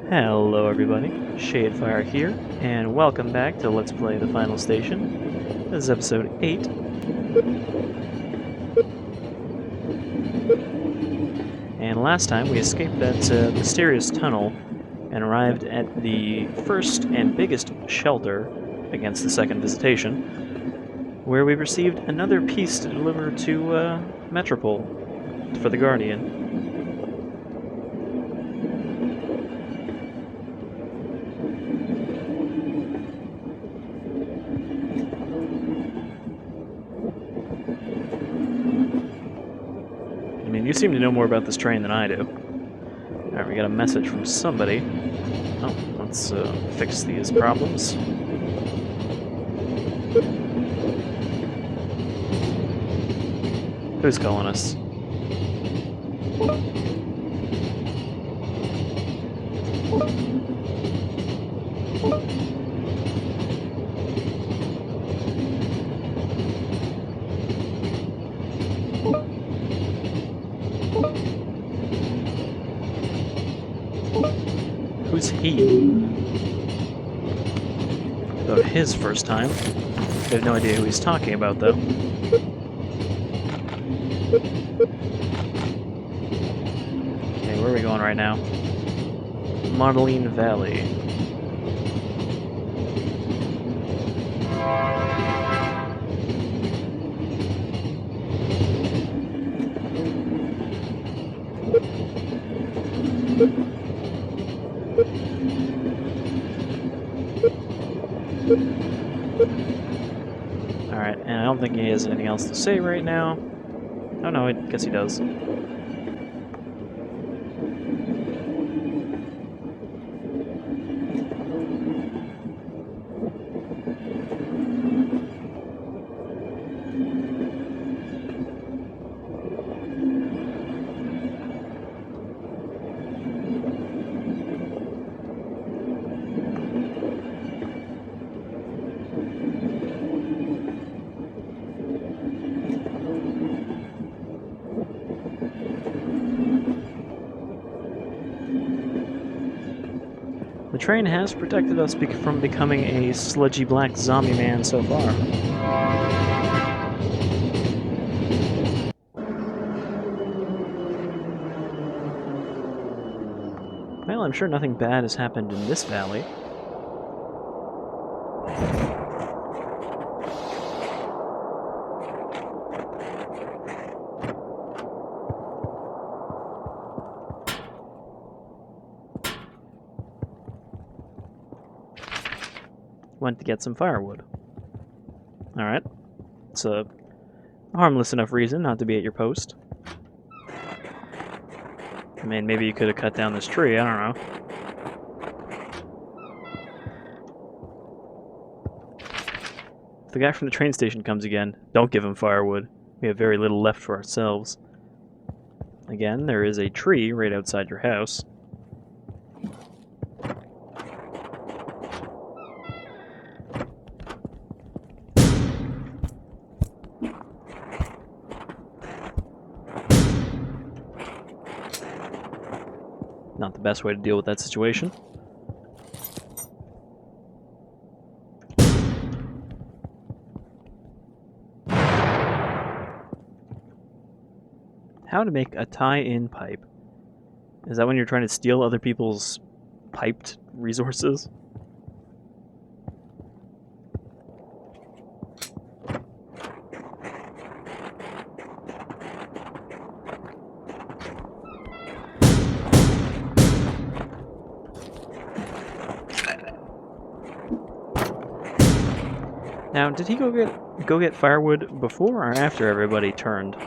Hello everybody, Shadefyre here, and welcome back to Let's Play The Final Station. This is episode 8. And last time we escaped that mysterious tunnel and arrived at the first and biggest shelter against the second visitation, where we received another piece to deliver to Metropole for the Guardian. You seem to know more about this train than I do. Alright, we got a message from somebody. Oh, let's fix these problems. Who's calling us? Who's he? About his first time. I have no idea who he's talking about, though. Okay, where are we going right now? Modeling Valley. Alright, and I don't think he has anything else to say right now. Oh no, I guess he does. The train has protected us from becoming a sludgy black zombie man so far. Well, I'm sure nothing bad has happened in this valley. Went to get some firewood. Alright. It's a harmless enough reason not to be at your post. I mean, maybe you could have cut down this tree, I don't know. If the guy from the train station comes again, don't give him firewood. We have very little left for ourselves. Again, there is a tree right outside your house. Not the best way to deal with that situation. How to make a tie-in pipe. Is that when you're trying to steal other people's piped resources? Now, did he go get firewood before or after everybody turned?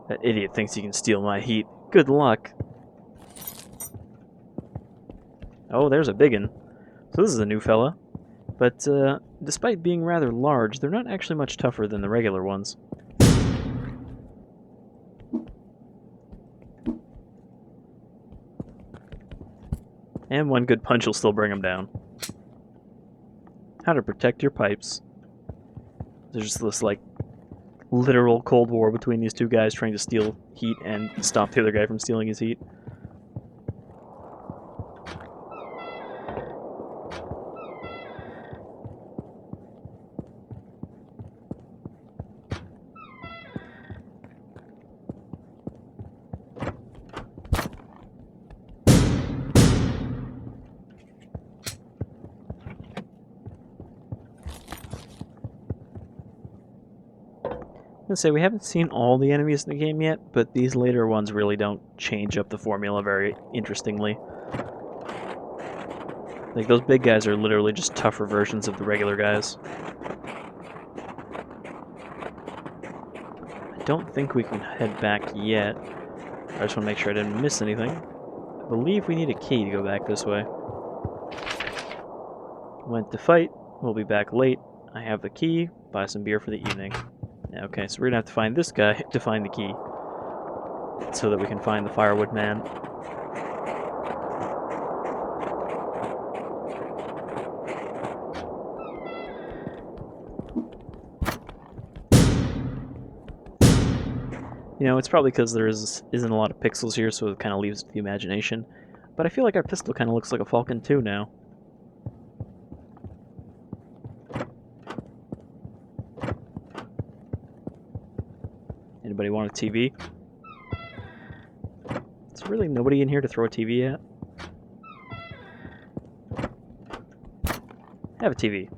That idiot thinks he can steal my heat. Good luck. Oh, there's a biggin. So this is a new fella. But despite being rather large, they're not actually much tougher than the regular ones. And one good punch will still bring them down. How to protect your pipes. There's this, like, literal Cold War between these two guys trying to steal heat and stop the other guy from stealing his heat. gonna say, we haven't seen all the enemies in the game yet, but these later ones really don't change up the formula very interestingly. Like, those big guys are literally just tougher versions of the regular guys. I don't think we can head back yet. I just want to make sure I didn't miss anything. I believe we need a key to go back this way. Went to fight. We'll be back late. I have the key. Buy some beer for the evening. Okay, so we're gonna have to find this guy to find the key, so that we can find the firewood man. You know, it's probably because there isn't a lot of pixels here, so it kind of leaves it to the imagination. But I feel like our pistol kind of looks like a Falcon 2 now. Anybody want a TV? There's really nobody in here to throw a TV at. Have a TV.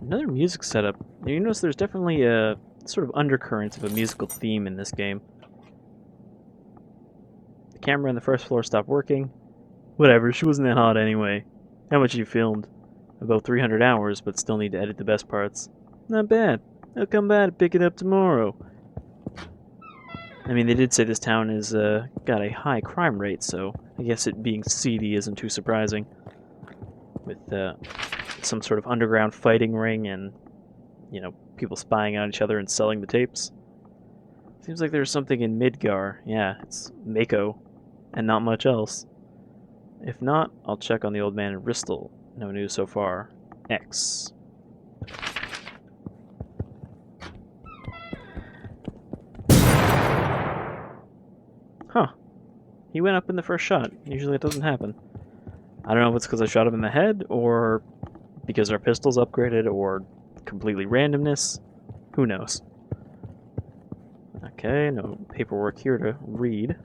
Another music setup. You notice there's definitely a sort of undercurrent of a musical theme in this game. The camera on the first floor stopped working. Whatever, she wasn't that hot anyway. How much you filmed? About 300 hours, but still need to edit the best parts. Not bad. I'll come by to pick it up tomorrow. I mean, they did say this town is got a high crime rate, so I guess it being seedy isn't too surprising. With some sort of underground fighting ring and, you know, people spying on each other and selling the tapes. Seems like there's something in Midgar. Yeah, it's Mako, and not much else. If not, I'll check on the old man in Bristol. No news so far. X. Huh. He went up in the first shot. Usually it doesn't happen. I don't know if it's because I shot him in the head, or because our pistol's upgraded, or completely randomness. Who knows? Okay, no paperwork here to read.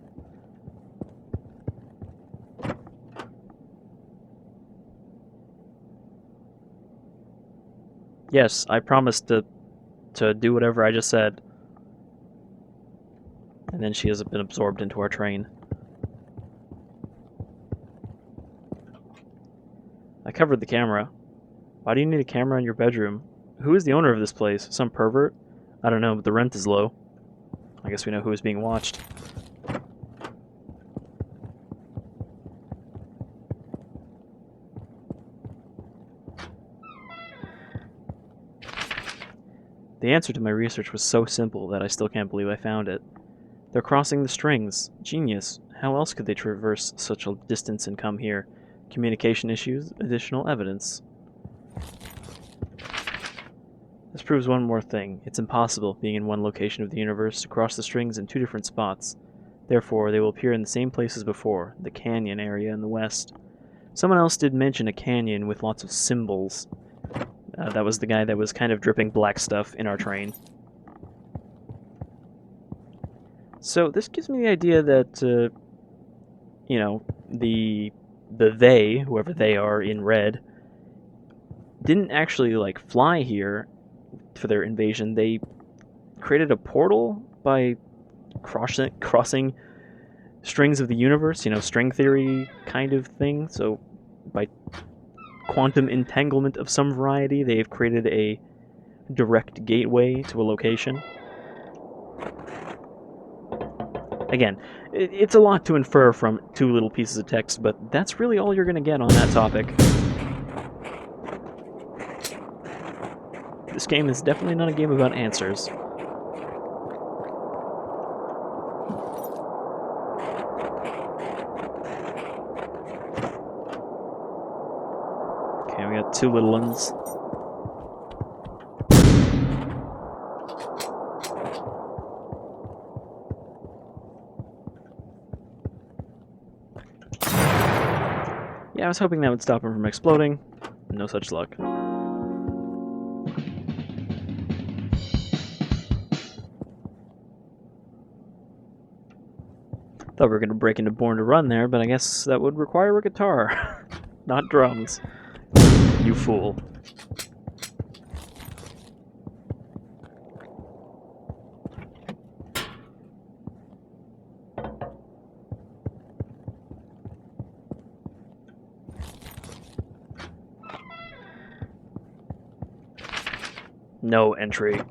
Yes, I promised to do whatever I just said. And then she has been absorbed into our train. I covered the camera. Why do you need a camera in your bedroom? Who is the owner of this place? Some pervert? I don't know, but the rent is low. I guess we know who is being watched. The answer to my research was so simple that I still can't believe I found it. They're crossing the strings. Genius. How else could they traverse such a distance and come here? Communication issues, additional evidence. This proves one more thing. It's impossible, being in one location of the universe, to cross the strings in two different spots. Therefore, they will appear in the same place as before, the canyon area in the west. Someone else did mention a canyon with lots of symbols. That was the guy that was kind of dripping black stuff in our train. So this gives me the idea that, you know, the they, whoever they are in red, didn't actually, like, fly here for their invasion. They created a portal by crossing strings of the universe, you know, string theory kind of thing. So by quantum entanglement of some variety, they've created a direct gateway to a location. Again, it's a lot to infer from two little pieces of text, but that's really all you're going to get on that topic. This game is definitely not a game about answers. Okay, we got two little ones. Yeah, I was hoping that would stop him from exploding. No such luck. Thought Thought we were going to break into Born to Run there, but I guess that would require a guitar, not drums. You fool. No entry.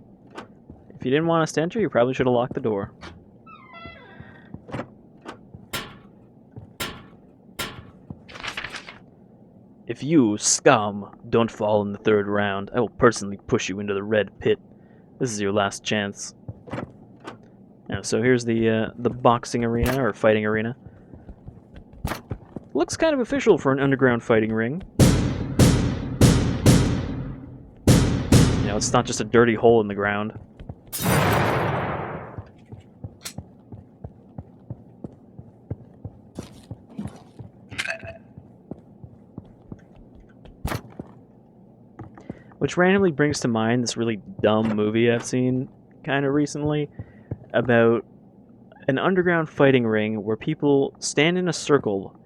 If you didn't want us to enter, you probably should have locked the door. If you, scum, don't fall in the third round, I will personally push you into the red pit. This is your last chance. Now, so here's the boxing arena, or fighting arena. Looks kind of official for an underground fighting ring. You know, it's not just a dirty hole in the ground. Which randomly brings to mind this really dumb movie I've seen kind of recently about an underground fighting ring where people stand in a circle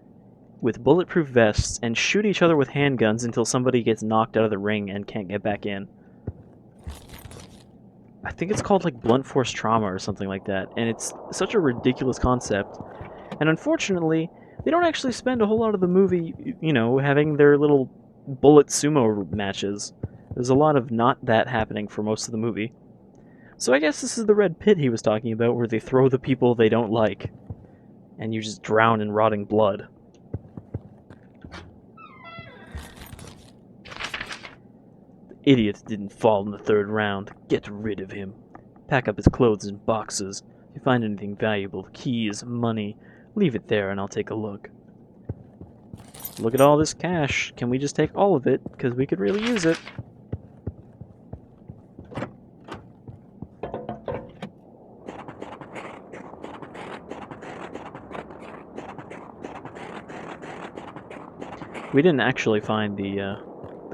with bulletproof vests and shoot each other with handguns until somebody gets knocked out of the ring and can't get back in. I think it's called like blunt force trauma or something like that, and it's such a ridiculous concept. And unfortunately, they don't actually spend a whole lot of the movie, you know, having their little bullet sumo matches. There's a lot of not that happening for most of the movie. So I guess this is the red pit he was talking about, where they throw the people they don't like, and you just drown in rotting blood. The idiot didn't fall in the third round. Get rid of him. Pack up his clothes in boxes. If you find anything valuable, keys, money, leave it there and I'll take a look. Look at all this cash. Can we just take all of it? Because we could really use it. We didn't actually find the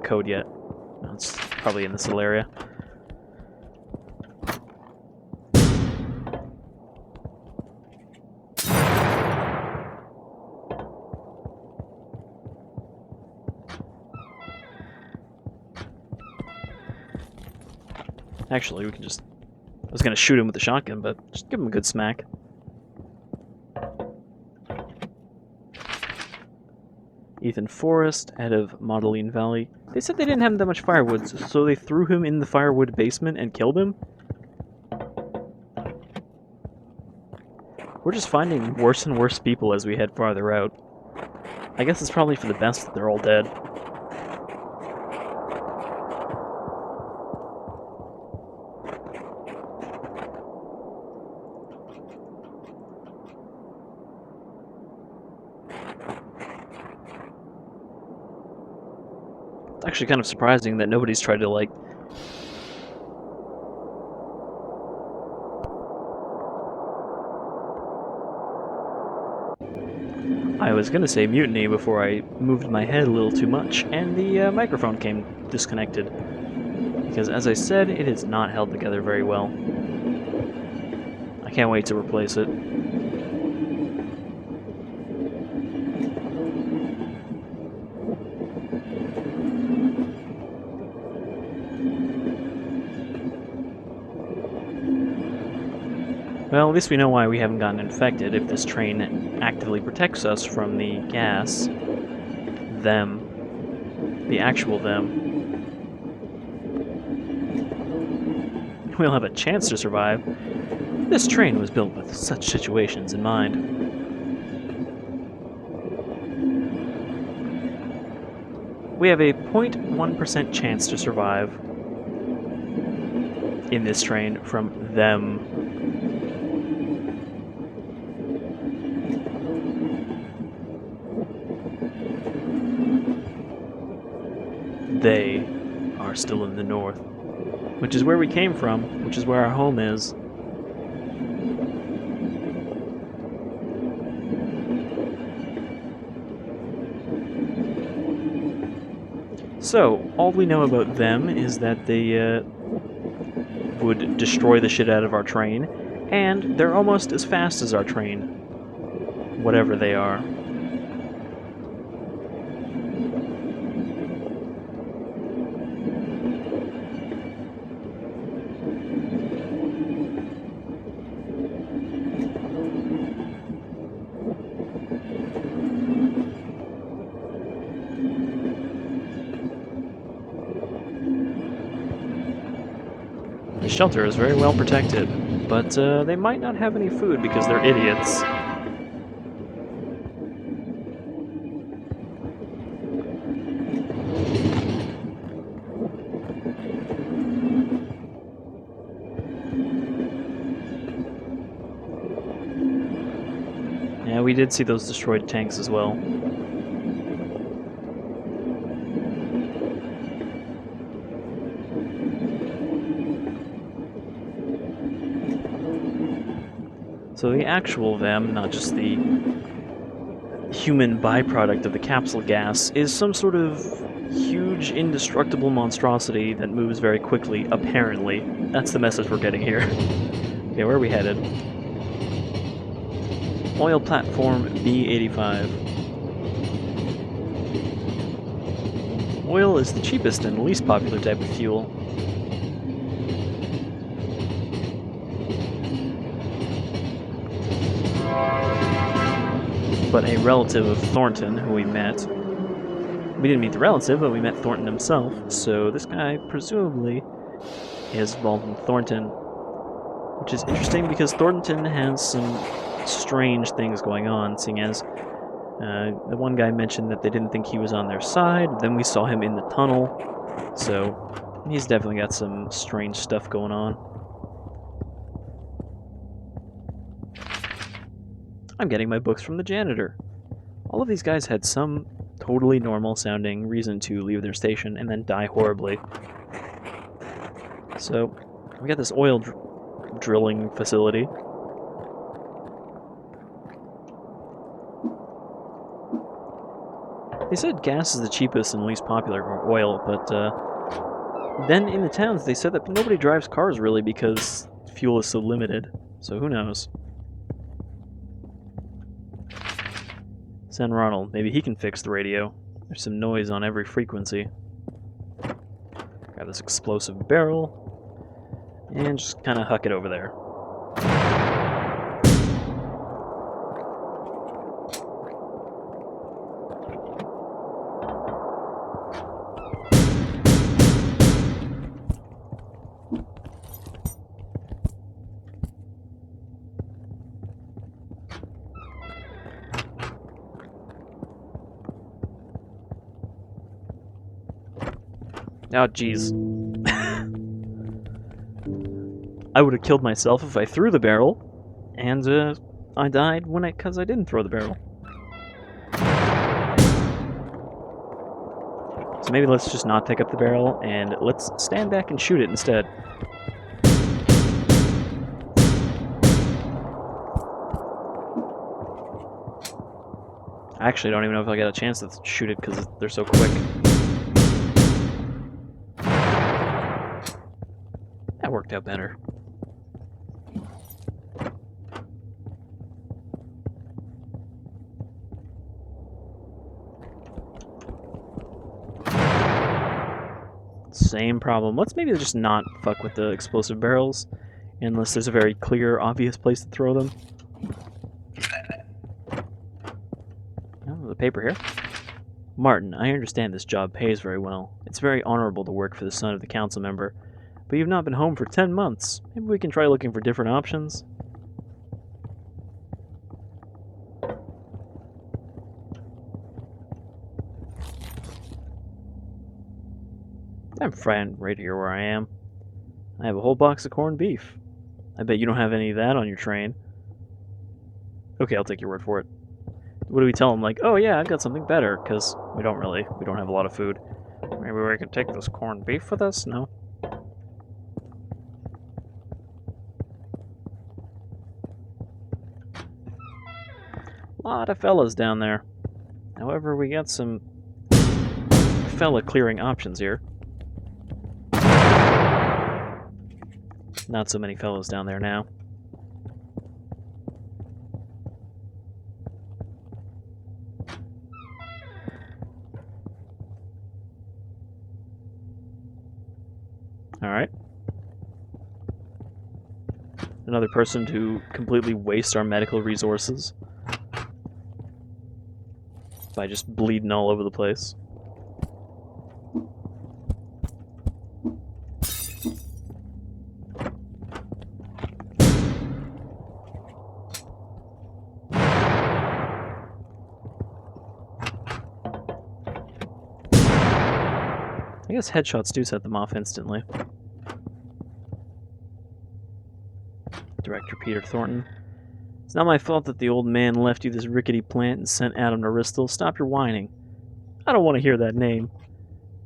code yet. It's probably in this little area. Actually, we can just... I was going to shoot him with the shotgun, but just give him a good smack. Ethan Forrest, out of Modeline Valley. They said they didn't have that much firewood, so they threw him in the firewood basement and killed him? We're just finding worse and worse people as we head farther out. I guess it's probably for the best that they're all dead. It's actually kind of surprising that nobody's tried to, like... I was gonna say mutiny before I moved my head a little too much, and the microphone came disconnected. Because, as I said, it is not held together very well. I can't wait to replace it. Well, at least we know why we haven't gotten infected. If this train actively protects us from the gas, them, the actual them, we'll have a chance to survive. This train was built with such situations in mind. We have a 0.1% chance to survive in this train from them. They are still in the north, which is where we came from, which is where our home is. So, all we know about them is that they would destroy the shit out of our train, and they're almost as fast as our train. whatever they are. The shelter is very well protected, but they might not have any food because they're idiots. Yeah, we did see those destroyed tanks as well. So the actual them, not just the human byproduct of the capsule gas, is some sort of huge, indestructible monstrosity that moves very quickly, apparently. That's the message we're getting here. Okay, where are we headed? Oil platform B85. Oil is the cheapest and least popular type of fuel. But a relative of Thornton, who we met. We didn't meet the relative, but we met Thornton himself, so this guy presumably is involved in Thornton. Which is interesting because Thornton has some strange things going on, seeing as the one guy mentioned that they didn't think he was on their side, then we saw him in the tunnel, so he's definitely got some strange stuff going on. I'm getting my books from the janitor. All of these guys had some totally normal sounding reason to leave their station and then die horribly. So, we got this oil drilling facility. They said gas is the cheapest and least popular for oil, but then in the towns they said that nobody drives cars really because fuel is so limited, so who knows. Send Ronald. Maybe he can fix the radio. There's some noise on every frequency. Grab this explosive barrel and just kind of huck it over there. Oh, jeez. I would have killed myself if I threw the barrel, and I died because I didn't throw the barrel. So maybe let's just not pick up the barrel, and let's stand back and shoot it instead. I actually don't even know if I got a chance to shoot it because they're so quick. That worked out better. Same problem. Let's maybe just not fuck with the explosive barrels unless there's a very clear, obvious place to throw them. Oh, there's a paper here. Martin, I understand this job pays very well. It's very honorable to work for the son of the council member. But you've not been home for 10 months. Maybe we can try looking for different options. I'm fine right here where I am. I have a whole box of corned beef. I bet you don't have any of that on your train. Okay, I'll take your word for it. What do we tell them? Like, oh yeah, I've got something better, because we don't have a lot of food. Maybe we can take this corned beef with us? No? Lot of fellas down there. However, we got some fella clearing options here. Not so many fellows down there now. Alright. Another person to completely waste our medical resources by just bleeding all over the place. I guess headshots do set them off instantly. Director Peter Thornton. It's not my fault that the old man left you this rickety plant and sent Adam to Bristol. Stop your whining. I don't want to hear that name.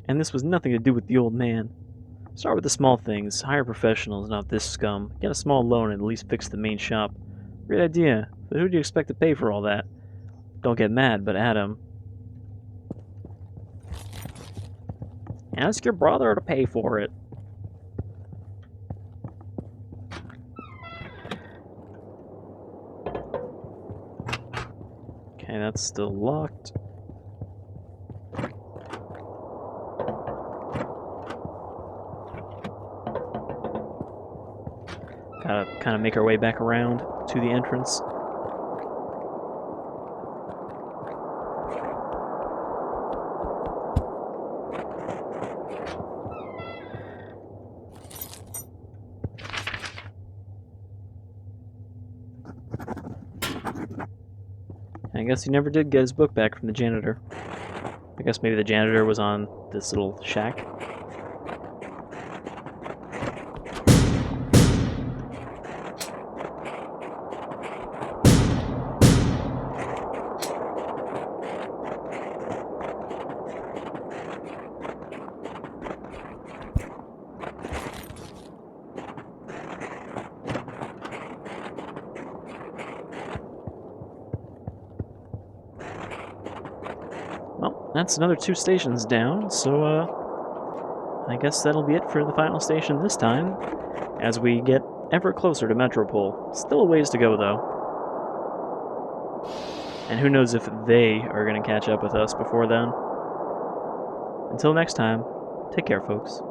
And this was nothing to do with the old man. Start with the small things. Hire professionals, not this scum. Get a small loan and at least fix the main shop. Great idea, but who do you expect to pay for all that? Don't get mad, but Adam. Ask your brother to pay for it. Okay, that's still locked. Gotta kind of make our way back around to the entrance. I guess he never did get his book back from the janitor. I guess maybe the janitor was on this little shack. Well, that's another 2 stations down, so I guess that'll be it for the final station this time, as we get ever closer to Metropole. Still a ways to go, though. And who knows if they are going to catch up with us before then. Until next time, take care, folks.